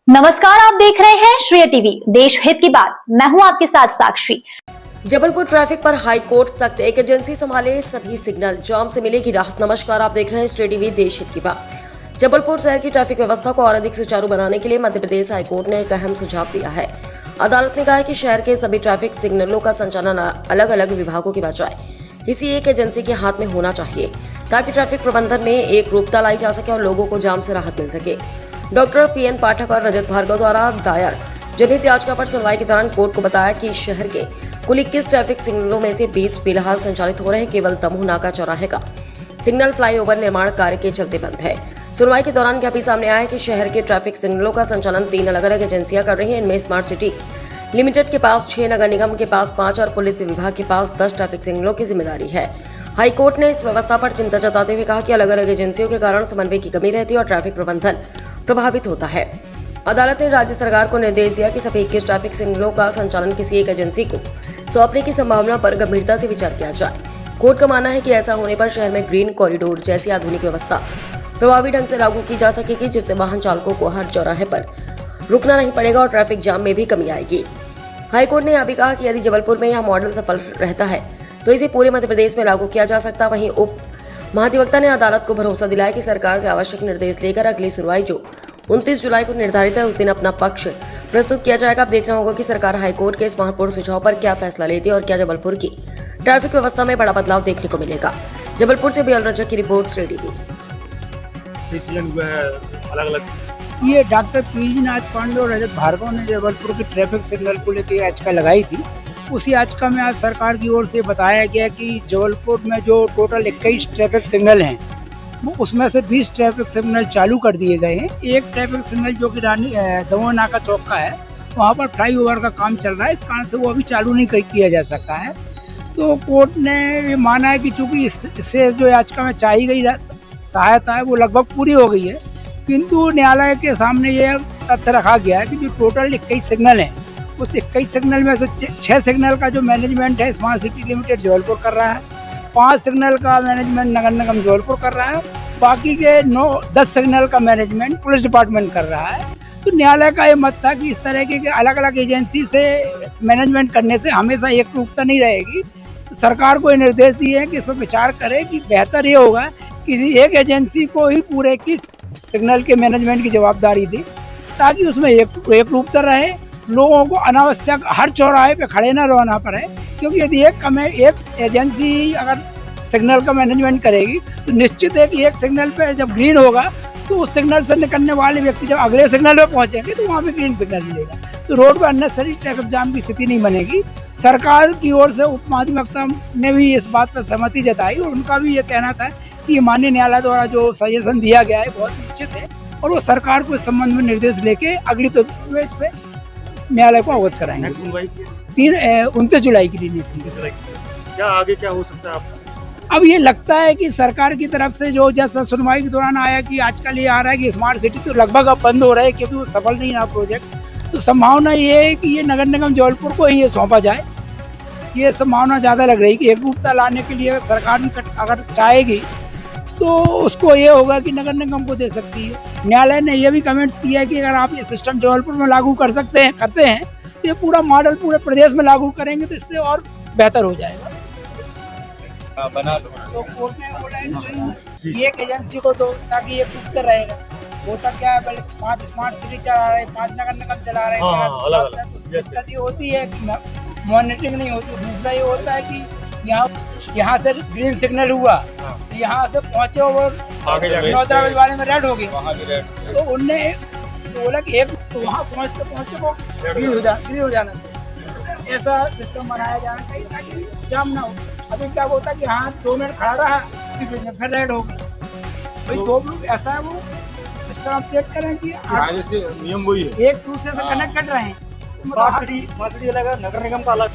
नमस्कार, आप देख रहे हैं श्रेय टीवी, देश हित की बात। मैं हूं आपके साथ साक्षी। जबलपुर ट्रैफिक पर हाई कोर्ट सख्त, एक एजेंसी संभाले सभी सिग्नल, जाम से मिलेगी राहत। नमस्कार, आप देख रहे हैं श्रेय टीवी, देश हित की बात। जबलपुर शहर की ट्रैफिक व्यवस्था को और अधिक सुचारू बनाने के लिए मध्य प्रदेश हाईकोर्ट ने एक अहम सुझाव दिया है। अदालत ने कहा है कि शहर के सभी ट्रैफिक सिग्नलों का संचालन अलग अलग विभागों की बजाय किसी एक एजेंसी के हाथ में होना चाहिए, ताकि ट्रैफिक प्रबंधन में एक रूपता लाई जा सके और लोगों को जाम से राहत मिल सके। डॉक्टर पीएन पाठक और रजत भार्गव द्वारा दायर जनहित याचिका पर सुनवाई के दौरान कोर्ट को बताया कि शहर के कुल 21 ट्रैफिक सिग्नलों में से 20 फिलहाल संचालित हो रहे हैं। केवल दमोह नाका चौराहे का सिग्नल फ्लाईओवर निर्माण कार्य के चलते बंद है। सुनवाई के दौरान यह भी सामने आया है कि शहर के ट्रैफिक सिग्नलों का संचालन 3 अलग अलग एजेंसियां कर रही हैं। इनमें स्मार्ट सिटी लिमिटेड के पास 6, नगर निगम के पास 5 और पुलिस विभाग के पास 10 ट्रैफिक सिग्नलों की जिम्मेदारी है। हाईकोर्ट ने इस व्यवस्था पर चिंता जताते हुए कहा कि अलग अलग एजेंसियों के कारण समन्वय की कमी रहती है और ट्रैफिक प्रबंधन प्रभावित होता है। अदालत ने राज्य सरकार को निर्देश दिया कि सभी 21 ट्रैफिक सिग्नलों का संचालन किसी एक एजेंसी को सौंपने की संभावना पर गंभीरता से विचार किया जाए। कोर्ट का मानना है कि ऐसा होने पर शहर में ग्रीन कॉरिडोर जैसी आधुनिक व्यवस्था प्रभावी ढंग से लागू की जा सकेगी, जिससे वाहन चालकों को हर चौराहे पर रुकना नहीं पड़ेगा और ट्रैफिक जाम में भी कमी आएगी। हाईकोर्ट ने यह भी कहा कि यदि जबलपुर में यह मॉडल सफल रहता है तो इसे पूरे मध्य प्रदेश में लागू किया जा सकता। वहीं उप महाधिवक्ता ने अदालत को भरोसा दिलाया कि सरकार से आवश्यक निर्देश लेकर अगली सुनवाई जो 29 जुलाई को निर्धारित है, उस दिन अपना पक्ष प्रस्तुत किया जाएगा। अब देखना होगा कि सरकार हाईकोर्ट के इस महत्वपूर्ण सुझाव पर क्या फैसला लेती है और क्या जबलपुर की ट्रैफिक व्यवस्था में बड़ा बदलाव देखने को मिलेगा। जबलपुर से बीएल रजक की रिपोर्ट, रेडी डिसीजन हुआ है अलग अलग। ये डॉक्टर पीजीनाथ पांडे और रजत भार्गव ने जबलपुर की ट्रैफिक सिग्नल को लेकर याचिका लगाई थी। उसी याचिका में आज सरकार की ओर से बताया गया कि जबलपुर में जो टोटल 21 ट्रैफिक सिग्नल हैं, वो उसमें से 20 ट्रैफिक सिग्नल चालू कर दिए गए हैं। एक ट्रैफिक सिग्नल जो कि दमोह नाका चौक का है, वहाँ पर फ्लाईओवर का काम चल रहा है, इस कारण से वो अभी चालू नहीं किया जा सकता है। तो कोर्ट ने माना है कि चूँकि इससे जो याचिका में चाही गई सहायता है वो लगभग पूरी हो गई है, किंतु न्यायालय के सामने ये तथ्य रखा गया है कि जो टोटल 21 सिग्नल हैं, उस 21 सिग्नल में से 6 सिग्नल का जो मैनेजमेंट है स्मार्ट सिटी लिमिटेड जबलपुर कर रहा है, 5 सिग्नल का मैनेजमेंट नगर निगम जबलपुर कर रहा है, बाकी के 10 सिग्नल का मैनेजमेंट पुलिस डिपार्टमेंट कर रहा है। तो न्यायालय का ये मत था कि इस तरह के अलग अलग एजेंसी से मैनेजमेंट करने से हमेशा एक रूपता नहीं रहेगी। तो सरकार को ये निर्देश दिए हैं कि इस पर विचार करें कि बेहतर ये होगा किसी एक एजेंसी को ही पूरे 21 सिग्नल के मैनेजमेंट की जवाबदारी दे, ताकि उसमें एक रूपता रहे, लोगों को अनावश्यक हर चौराहे पे खड़े न रहना पड़े। क्योंकि यदि एक एजेंसी अगर सिग्नल का मैनेजमेंट करेगी तो निश्चित है कि एक सिग्नल पे जब ग्रीन होगा तो उस सिग्नल से निकलने वाले व्यक्ति जब अगले सिग्नल पे पहुंचेंगे तो वहाँ पे ग्रीन सिग्नल मिलेगा, तो रोड पर अननेसेसरी ट्रैफिक जाम की स्थिति नहीं बनेगी। सरकार की ओर से उप महाधिवक्ता ने भी इस बात पर सहमति जताई और उनका भी ये कहना था कि ये माननीय न्यायालय द्वारा जो सजेशन दिया गया है बहुत उचित है और वो सरकार को इस संबंध में निर्देश लेके अगली तो इस पे न्यायालय को अवगत कराएंगे। 29 जुलाई के लिए। क्या आगे क्या हो सकता है आपका? अब ये लगता है कि सरकार की तरफ से जो जैसा सुनवाई के दौरान आया कि आजकल ये आ रहा है कि स्मार्ट सिटी तो लगभग अब बंद हो रहा है क्योंकि वो सफल नहीं रहा प्रोजेक्ट, तो संभावना ये है कि ये नगर निगम जबलपुर को ही ये सौंपा जाए। ये संभावना ज़्यादा लग रही है कि एकरूपता लाने के लिए सरकार अगर चाहेगी तो उसको ये होगा कि नगर निगम को दे सकती है। न्यायालय ने ये भी कमेंट्स किया है कि अगर आप ये सिस्टम जबलपुर में लागू करते हैं तो ये पूरा मॉडल पूरे प्रदेश में लागू करेंगे तो इससे और बेहतर हो जाएगा। बना लो। तो कोर्ट ने बोला है कि एक एजेंसी को दो ताकि ये टूटता रहेगा। होता क्या है, पहले 5 स्मार्ट सिटी चला रहे, 5 नगर निगम चला रहे हैं, दिक्कत ये होती है कि मॉनिटरिंग नहीं होती। दूसरा ये होता है कि यहाँ से ग्रीन सिग्नल हुआ, यहाँ से पहुंचे और 9 बजे वाले में रेड हो गया, तो उनने बोला कि एक तो वहाँ पहुँचते वो ग्रीन हो जाना चाहिए। ऐसा सिस्टम बनाया जाना चाहिए ताकि जाम ना हो। अभी क्या होता है कि हाँ 2 मिनट खड़ा रहा फिर रेड हो गई, भाई 2 मिनट ऐसा है, वो सिस्टम अपडेट करें कि नियम वही है, एक दूसरे से कनेक्ट कर रहे हैं। नगर निगम का अलग